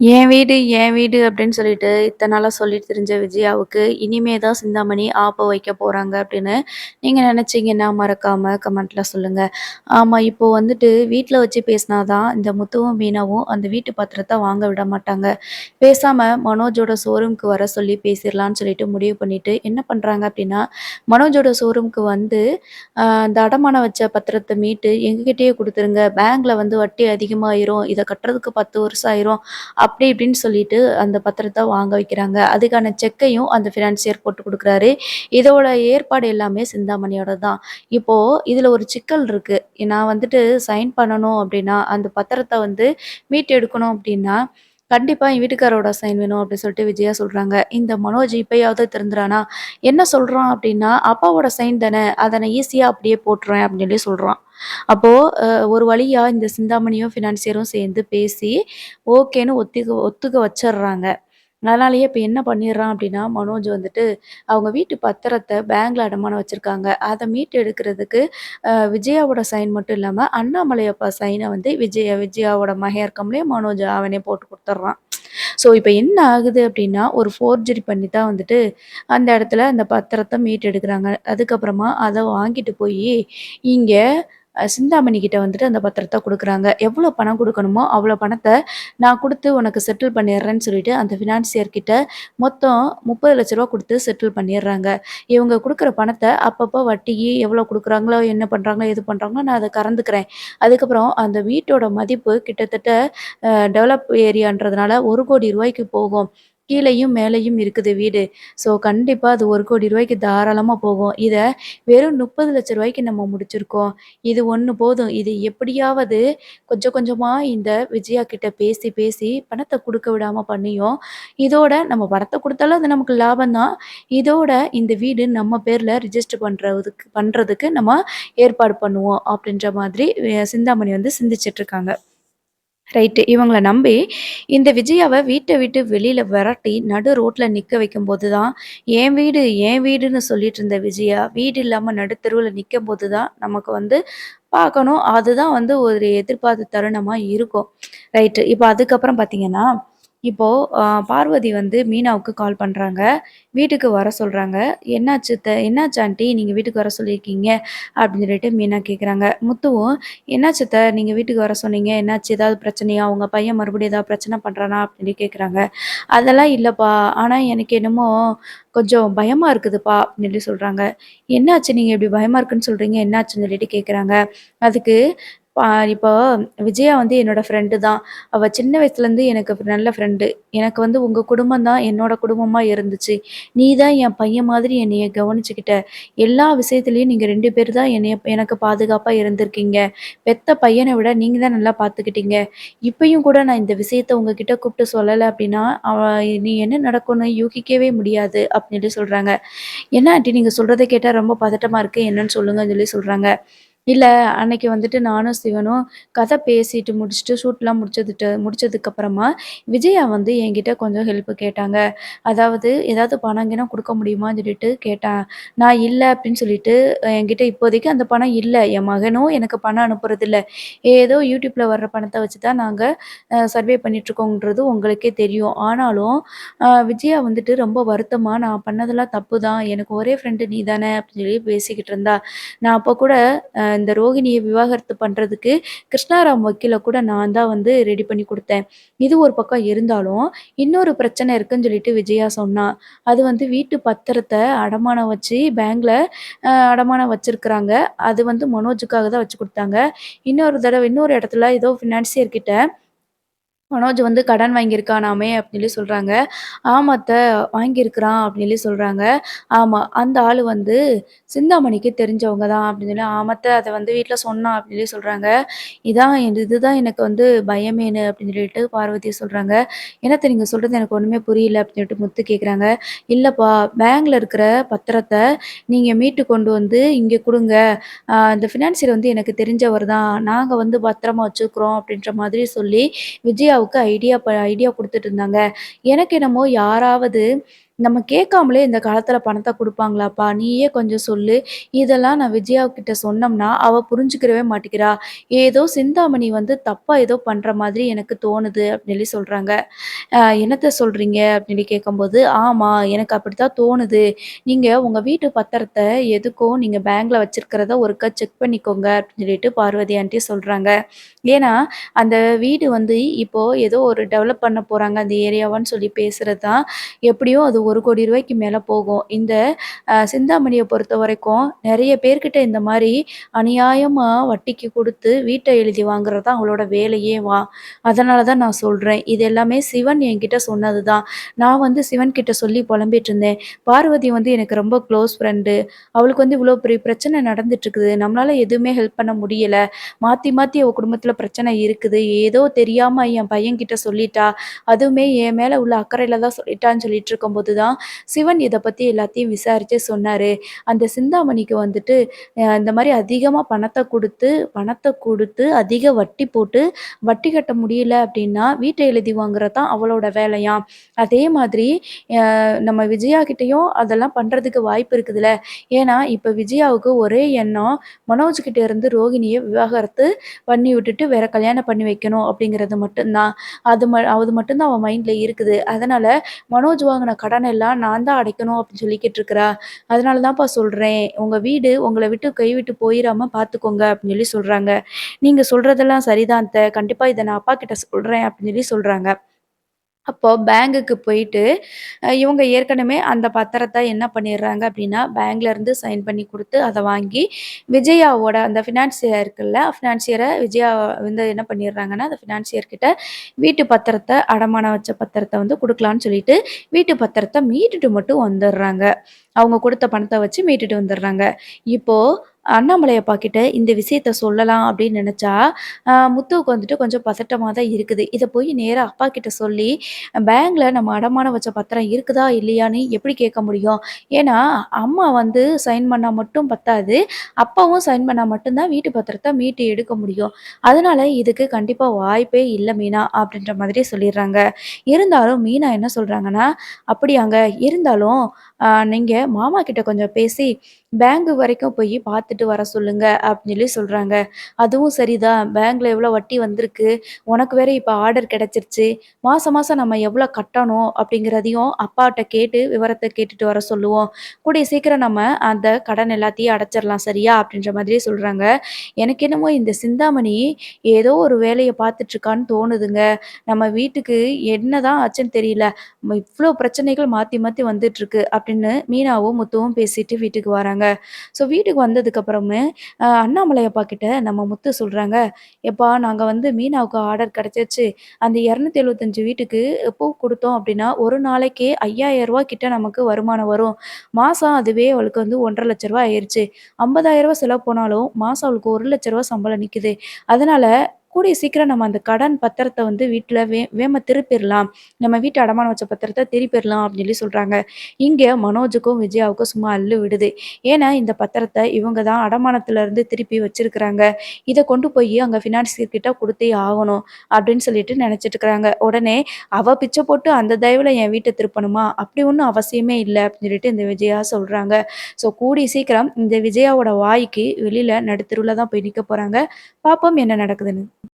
என் வீடு, என் வீடு அப்படின்னு சொல்லிட்டு இத்தன நாளா சொல்லிட்டு திரிஞ்ச விஜயாவுக்கு, இனிமே தான் சிந்தாமணி ஆப்பு வைக்க போறாங்க அப்படின்னு நீங்க நினைச்சீங்கன்னா மறக்காம கமெண்ட்ல சொல்லுங்க. ஆமா, இப்போ வந்துட்டு வீட்ல வச்சு பேசினா தான் இந்த முத்துவும், மீனாவும் அந்த வீட்டு பத்திரத்த வாங்க விட மாட்டாங்க. பேசாம மனோஜோட ஷோரூம்க்கு வர சொல்லி பேசிறலான்னு சொல்லிட்டு முடிவு பண்ணிட்டு என்ன பண்றாங்க அப்படின்னா, மனோஜோட ஷோரூம்க்கு வந்து இந்த அடமானம் வச்ச பத்திரத்த மீட்டு எங்ககிட்டயே குடுத்துருங்க. பேங்க்ல வந்து வட்டி அதிகமாயிரும். இத கட்டுறதுக்கு 10 வருஷம் ஆயிரும். அப்படி இப்படின்னு சொல்லிட்டு அந்த பத்திரத்த வாங்க வைக்கிறாங்க. அதுக்கான செக்கையும் அந்த ஃபினான்சியர் போட்டு குடுக்குறாரு. இதோட ஏற்பாடு எல்லாமே சிந்தாமணியோட தான். இப்போ இதுல ஒரு சிக்கல் இருக்கு. நான் வந்துட்டு சைன் பண்ணணும் அப்படின்னா, அந்த பத்திரத்த வந்து மீட்டு எடுக்கணும் அப்படின்னா, கண்டிப்பா என் வீட்டுக்காரரோட சைன் வேணும் அப்படின்னு சொல்லிட்டு விஜயா சொல்றாங்க. இந்த மனோஜ் இப்பயாவது திருந்துறானா? என்ன சொல்றான் அப்படின்னா, அப்பாவோட சைன் தானே, அத நான் ஈஸியா அப்படியே போட்டுருவேன் அப்படின்னு சொல்லி சொல்றான். அப்போ ஒரு வழியா இந்த சிந்தாமணியும், ஃபினான்சியரும் சேர்ந்து பேசி ஓகேன்னு ஒத்துக்க வச்சர்றாங்க. அதனாலேயே இப்ப என்ன பண்ணிடுறான் அப்படின்னா, மனோஜ் வந்துட்டு அவங்க வீட்டு பத்திரத்த பேங்க்ல அடமானம் வச்சிருக்காங்க. அத மீட்டு எடுக்கிறதுக்கு விஜயாவோட சைன் மட்டும் இல்லாம, அண்ணாமலை அப்பா சைன வந்து விஜயாவோட மகன் இருக்கான்லயா மனோஜ் அவனே போட்டு குடுத்துர்றான். ஸோ இப்ப என்ன ஆகுது அப்படின்னா, ஒரு ஃபோர்ஜரி பண்ணி தான் வந்துட்டு அந்த இடத்துல அந்த பத்திரத்த மீட்டு எடுக்குறாங்க. அதுக்கப்புறமா அத வாங்கிட்டு போயி இங்க சிந்தாமணி கிட்ட வந்துட்டு அந்த பத்திரத்த குடுக்குறாங்க. எவ்வளோ பணம் குடுக்கணுமோ, அவ்வளோ பணத்த நான் குடுத்து உனக்கு செட்டில் பண்ணிடுறேன்னு சொல்லிட்டு, அந்த ஃபினான்சியர் கிட்ட மொத்தம் ரூ. 30,00,000 குடுத்து செட்டில் பண்ணிடுறாங்க. இவங்க குடுக்குற பணத்த அப்பப்போ வட்டிக்கு எவ்வளோ குடுக்குறாங்களோ, என்ன பண்றாங்களோ, ஏது பண்றாங்களோ நான் அத கறந்துக்கிறேன். அதுக்கப்புறம் அந்த வீட்டோட மதிப்பு கிட்டத்தட்ட டெவலப் ஏரியான்றதுனால ரூ. 1,00,00,000 போகும். கீழயும், மேலயும் இருக்குது வீடு. ஸோ கண்டிப்பா அது ரூ. 1,00,00,000 தாராளமா போகும். இத வெறும் ரூ. 30,00,000 நம்ம முடிச்சிருக்கோம். இது ஒண்ணு போதும். இது எப்படியாவது கொஞ்சம் கொஞ்சமா இந்த விஜயா கிட்ட பேசி, பேசி பணத்த குடுக்க விடாம பண்ணியும், இதோட நம்ம பணத்த குடுத்தாலும் அது நமக்கு லாபம் தான். இதோட இந்த வீடு நம்ம பேர்ல ரிஜிஸ்டர் பண்றதுக்கு நம்ம ஏற்பாடு பண்ணுவோம். அப்படின்ற மாதிரி சிந்தாமணி வந்து சிந்திச்சுட்டு இருக்காங்க. ரைட்டு. இவங்கள நம்பி இந்த விஜயாவ வீட்ட விட்டு வெளியில விரட்டி நடு ரோட்ல நிக்க வைக்கும்போது தான், என் வீடு, என் வீடுன்னு சொல்லிட்டு இருந்த விஜயா, வீடு இல்லாம நடுத்தெருவுல நிக்கும்போது தான் நமக்கு வந்து பார்க்கணும். அதுதான் வந்து ஒரு எதிர்பார்த்த தருணமா இருக்கும். ரைட்டு. இப்ப அதுக்கப்புறம் பார்த்தீங்கன்னா, இப்போ பார்வதி வந்து மீனாவுக்கு கால் பண்றாங்க. வீட்டுக்கு வர சொல்றாங்க. "என்னாச்சு ஆன்ட்டி நீங்க வீட்டுக்கு வர சொல்லியிருக்கீங்க?" அப்படின்னு சொல்லிட்டு மீனா கேட்குறாங்க. முத்துவும், "என்னாச்சு நீங்க வீட்டுக்கு வர சொன்னீங்க. என்னாச்சு ஏதாவது பிரச்சனையா? உங்க பையன் மறுபடியும் ஏதாவது பிரச்சனை பண்றானா?" அப்படின்னு கேட்குறாங்க. "அதெல்லாம் இல்லப்பா. ஆனா எனக்கு என்னமோ கொஞ்சம் பயமா இருக்குதுப்பா" அப்படின்னு சொல்லி சொல்றாங்க. "என்னாச்சு நீங்க இப்படி பயமா இருக்குன்னு சொல்றீங்க? என்னாச்சுன்னு?" சொல்லிட்டு கேட்குறாங்க. அதுக்கு இப்போ விஜயா வந்து என்னோட ஃப்ரெண்டு தான். அவ சின்ன வயசுலேருந்து எனக்கு நல்ல ஃப்ரெண்டு. எனக்கு வந்து உங்க குடும்பம் தான் என்னோட குடும்பமா இருந்துச்சு. நீ தான் என் பையன் மாதிரி என்னைய கவனிச்சுக்கிட்ட. எல்லா விஷயத்துலயும் நீங்க 2 பேர் தான் எனக்கு பாதுகாப்பா இருந்திருக்கீங்க. பெத்த பையன விட நீங்க தான் நல்லா பார்த்துக்கிட்டீங்க. இப்பயும் கூட நான் இந்த விஷயத்த உங்ககிட்ட கூப்பிட்டு சொல்லல அப்டின்னா, நீ என்ன நடக்கும்னு யூகிக்கவே முடியாது அப்டின்ட்டு சொல்றாங்க. என்ன ஆன்ட்டி நீங்க சொல்றத கேட்டா ரொம்ப பதட்டமா இருக்கு. என்னன்னு சொல்லுங்கன்னு சொல்லி சொல்றாங்க. இல்ல, அன்னைக்கு வந்துட்டு நானும் சிவனும் கதை பேசிட்டு முடிச்சுட்டு, ஷூட்லாம் முடிச்சதுக்கப்புறமா, விஜயா வந்து என்கிட்ட கொஞ்சம் ஹெல்ப் கேட்டாங்க. அதாவது ஏதாவது பணம் கிணம் குடுக்க முடியுமான்னு சொல்லிட்டு கேட்டா. நான் இல்ல அப்படின்னு சொல்லிட்டு, என்கிட்ட இப்போதைக்கு அந்த பணம் இல்ல. என் மகனும் எனக்கு பணம் அனுப்புறதில்ல. ஏதோ YouTubeல வர்ற பணத்த வச்சு தான் நாங்க சர்வே பண்ணிட்டுருக்கோங்கிறது உங்களுக்கே தெரியும். ஆனாலும், விஜயா வந்துட்டு ரொம்ப வருத்தமா, "நான் பண்ணதெல்லாம் தப்பு தான். எனக்கு ஒரே ஃப்ரெண்டு நீ தானே" அப்படின்னு சொல்லி பேசிக்கிட்டு இருந்தா. நான் அப்ப கூட இந்த ரோகிணிய விவாகரத்து பண்றதுக்கு கிருஷ்ணாராம் வக்கீல கூட நான் தான் வந்து ரெடி பண்ணி குடுத்தேன். இது ஒரு பக்கம் இருந்தாலும், இன்னொரு பிரச்சனை இருக்குன்னு சொல்லிட்டு விஜயா சொன்னா. அது வந்து வீட்டு பத்திரத்த அடமானம் வச்சு பேங்க்ல அடமானம் வச்சிருக்கிறாங்க. அது வந்து மனோஜுக்காக தான் வச்சு குடுத்தாங்க. இன்னொரு இடத்துல ஏதோ ஃபினான்சியர் கிட்ட மனோஜ் வந்து கடன் வாங்கியிருக்கானாமே அப்படின்னு சொல்லி சொல்றாங்க. ஆமா வாங்கியிருக்கிறான் அப்படின்னு சொல்லி சொல்றாங்க. ஆமா. அந்த ஆளு வந்து சிந்தாமணிக்கு தெரிஞ்சவங்க தான் அப்படின்னு சொல்லி, ஆமா அத வந்து வீட்ல சொன்னான் அப்படின்னு சொல்லி சொல்றாங்க. இதுதான் எனக்கு வந்து பயமேன்னு அப்படின்னு சொல்லிட்டு பார்வதி சொல்றாங்க. என்னத்த நீங்க சொல்றது எனக்கு ஒண்ணுமே புரியல அப்படின்னு சொல்லிட்டு முத்து கேட்குறாங்க. இல்லப்பா பேங்க்ல இருக்கிற பத்திரத்த நீங்க மீட்டு கொண்டு வந்து இங்க குடுங்க. இந்த ஃபினான்சியர் வந்து எனக்கு தெரிஞ்சவர் தான். நாங்க வந்து பத்திரமா வச்சுக்கிறோம் அப்படின்ற மாதிரி சொல்லி விஜயாவுக்கு ஐடியா குடுத்துட்டு இருந்தாங்க. எனக்கு என்னமோ யாராவது நம்ம கேட்காமலே இந்த காலத்துல பணத்த குடுப்பாங்களாப்பா? நீயே கொஞ்சம் சொல்லு. இதெல்லாம் நான் விஜயா கிட்ட சொன்னோம்னா, அவ புரிஞ்சுக்கிறவே மாட்டேங்கிறா. ஏதோ சிந்தாமணி வந்து தப்பா ஏதோ பண்ற மாதிரி எனக்கு தோணுது அப்படின்னு சொல்லி சொல்றாங்க. என்னத்த சொல்றீங்க? அப்படின்னு சொல்லி கேட்கும்போது, ஆமா எனக்கு அப்படித்தான் தோணுது. நீங்க உங்க வீட்டு பத்திரத்த எதுக்கும் நீங்க பேங்க்ல வச்சிருக்கிறத ஒருக்கா செக் பண்ணிக்கோங்க அப்படின்னு சொல்லிட்டு பார்வதி ஆன்ட்டி சொல்றாங்க. ஏன்னா, அந்த வீடு வந்து இப்போ ஏதோ ஒரு டெவலப் பண்ண போறாங்க அந்த ஏரியாவன்னு சொல்லி பேசுறது தான். எப்படியும் அது ரூ. 1,00,00,000 மேல போகும். இந்த சிந்தாமணிய பொறுத்தவரைக்கும் நெறைய பேர்கிட்ட இந்த மாரி அநியாயமா வட்டிக்கு குடுத்து வீட்ட எழுதி வாங்குறது தான் அவளோட வேலையேவாம். அதனால தான் நான் சொல்றேன். இது எல்லாமே சிவன் என்கிட்ட சொன்னது தான். நான் வந்து சிவன் கிட்ட சொல்லி புலம்பிட்டு இருந்தேன். பார்வதி வந்து எனக்கு ரொம்ப க்ளோஸ் ஃப்ரெண்டு. அவளுக்கு வந்து இவ்வளோ பெரிய பிரச்சனை நடந்துட்டு இருக்குது. நம்மளால எதுவுமே ஹெல்ப் பண்ண முடியல. மாத்தி மாத்தி அவ குடும்பத்தில பிரச்சனை இருக்குது. ஏதோ தெரியாம என் பையன்கிட்ட சொல்லிட்டா. அதுவுமே என் மேல உள்ள அக்கறையில தான் சொல்லிட்டான்னு சொல்லிட்டு இருக்கும்போது தான், சிவன் இத பத்தி எல்லாத்தையும் விசாரிச்சு சொன்னாரு. அந்த சிந்தாமணிக்கு வந்துட்டு இந்த மாரி அதிகமா பணத்த குடுத்து அதிக வட்டி போட்டு வட்டி கட்ட முடியல அப்டின்னா, வீட்ட எழுதி வாங்குறது தான் அவளோட வேலையாம். அதே மாதிரி நம்ம விஜயா கிட்டயும் அதெல்லாம் பண்றதுக்கு வாய்ப்பு இருக்குதுல்ல. ஏன்னா, இப்ப விஜயாவுக்கு ஒரே எண்ணம் மனோஜ் கிட்ட இருந்து ரோகிணிய விவாகரத்து பண்ணி விட்டுட்டு வேற கல்யாணம் பண்ணி வைக்கணும் அப்படிங்கிறது மட்டும் தான். அது மட்டும் தான் அவ மைண்ட்ல இருக்குது. அதனால மனோஜ் வாங்குன கடன் எல்லாம் நான் தான் அடைக்கணும் அப்படின்னு சொல்லிக்கிட்டு இருக்கிறா. அதனால தான்ப்பா சொல்றேன். உங்க வீடு உங்கள விட்டு கைவிட்டு போயிராம பார்த்துக்கோங்க அப்படின்னு சொல்லி சொல்றாங்க. நீங்க சொல்றதெல்லாம் சரிதான் அத்த. கண்டிப்பா இத நான் அப்பா கிட்ட சொல்றேன் அப்படின்னு சொல்லி சொல்றாங்க. அப்போ பேங்குக்கு போயிட்டு, இவங்க ஏற்கனவே அந்த பத்திரத்த என்ன பண்ணிடுறாங்க அப்டின்னா, பேங்க்லேருந்து சைன் பண்ணி குடுத்து, அத வாங்கி விஜயாவோட அந்த ஃபினான்சியர் இருக்குல்ல, ஃபினான்சியர விஜயா வந்து என்ன பண்ணிடுறாங்கன்னா, அந்த ஃபினான்சியர் கிட்ட வீட்டு பத்திரத்த அடமானம் வச்ச பத்திரத்த வந்து குடுக்கலான்னு சொல்லிட்டு, வீட்டு பத்திரத்த மீட்டுட்டு மட்டும் வந்துர்றாங்க. அவங்க குடுத்த பணத்த வச்சு மீட்டுட்டு வந்துர்றாங்க. இப்போ அண்ணாமலை அப்பா கிட்ட இந்த விஷயத்த சொல்லலாம் அப்படின்னு நெனச்சா, முத்துவுக்கு வந்துட்டு கொஞ்சம் பதட்டமா தான் இருக்குது. இத போய் நேரா அப்பா கிட்ட சொல்லி, பேங்க்ல நம்ம அடமானம் வச்ச பத்திரம் இருக்குதா? இல்லையான்னு எப்படி கேட்க முடியும்? ஏன்னா, அம்மா வந்து சைன் பண்ணா மட்டும் பத்தாது. அப்பாவும் சைன் பண்ணா மட்டும் தான் வீட்டு பத்திரத்த மீட்டு எடுக்க முடியும். அதனால இதுக்கு கண்டிப்பா வாய்ப்பே இல்ல மீனா, அப்படின்ற மாதிரி சொல்லிர்றாங்க. இருந்தாலும் மீனா என்ன சொல்றாங்கன்னா, "அப்படியாங்க, இருந்தாலும் நீங்க மாமா கிட்ட கொஞ்சம் பேசி பேங்க் வரைக்கும் போய் பார்த்துட்டு வர சொல்லுங்க" அப்படின்னு சொல்லி சொல்றாங்க. அதுவும் சரிதான். பேங்க்ல எவ்வளோ வட்டி வந்திருக்கு. உனக்கு வேற இப்ப ஆர்டர் கிடைச்சிருச்சு. மாசம் மாசம் நம்ம எவ்வளோ கட்டணும் அப்படிங்கிறதையும் அப்பாட்ட கேட்டு விவரத்த கேட்டுட்டு வர சொல்லுவோம். கூடிய சீக்கிரம் நம்ம அந்த கடன் எல்லாத்தையும் அடைச்சிரலாம் சரியா? அப்படின்ற மாதிரி சொல்றாங்க. எனக்கு என்னமோ இந்த சிந்தாமணி ஏதோ ஒரு வேலைய பார்த்துட்டு இருக்கான்னு தோணுதுங்க. நம்ம வீட்டுக்கு என்னதான் ஆச்சுன்னு தெரியல. இவ்ளோ பிரச்சனைகள் மாத்தி மாத்தி வந்துட்டுருக்கு அப்படின்னு மீனாவும், முத்துவும் பேசிட்டு வீட்டுக்கு வராங்க. ஸோ வீட்டுக்கு வந்ததுக்கப்புறமே அண்ணாமலை அப்பா கிட்ட நம்ம முத்து சொல்றாங்க, "எப்பா நாங்க வந்து மீனாவுக்கு ஆர்டர் கிடைச்சிருச்சு. அந்த 275 வீட்டுக்கு பூ குடுத்தோம் அப்படின்னா, ஒரு நாளைக்கே ரூ. 5,000 கிட்ட நமக்கு வருமானம் வரும். மாசம் அதுவே அவளுக்கு வந்து ரூ. 1,50,000 ஆயிருச்சு. ரூ. 50,000 செலவு போனாலும், மாசம் அவளுக்கு ரூ. 1,00,000 சம்பளம் நிக்குது. அதனால கூடிய சீக்கிரம் நம்ம அந்த கடன் பத்திரத்த வந்து வீட்ல வேகமா திருப்பிறலாம். நம்ம வீட்டு அடமானம் வச்ச பத்திரத்த திருப்பிறலாம்" அப்படின்னு சொல்லி சொல்றாங்க. இங்க மனோஜுக்கும், விஜயாவுக்கும் சும்மா அல்லு விடுது. ஏன்னா, இந்த பத்திரத்த இவங்க தான் அடமானத்துல இருந்து திருப்பி வச்சிருக்கிறாங்க. இத கொண்டு போயி அங்க ஃபினான்சியர் கிட்ட குடுத்தே ஆகணும் அப்படின்னு சொல்லிட்டு நெனச்சுட்டு இருக்கிறாங்க. உடனே அவ பிச்ச போட்டு அந்த தயவுல என் வீட்ட திருப்பணுமா? அப்படி ஒண்ணும் அவசியமே இல்ல அப்படின்னு சொல்லிட்டு இந்த விஜயா சொல்றாங்க. ஸோ கூடிய சீக்கிரம் இந்த விஜயாவோட வாய்க்கு வெளியில நடுத்தெருவுல தான் போய் நிக்க போறாங்க. பாப்போம் என்ன நடக்குதுன்னு.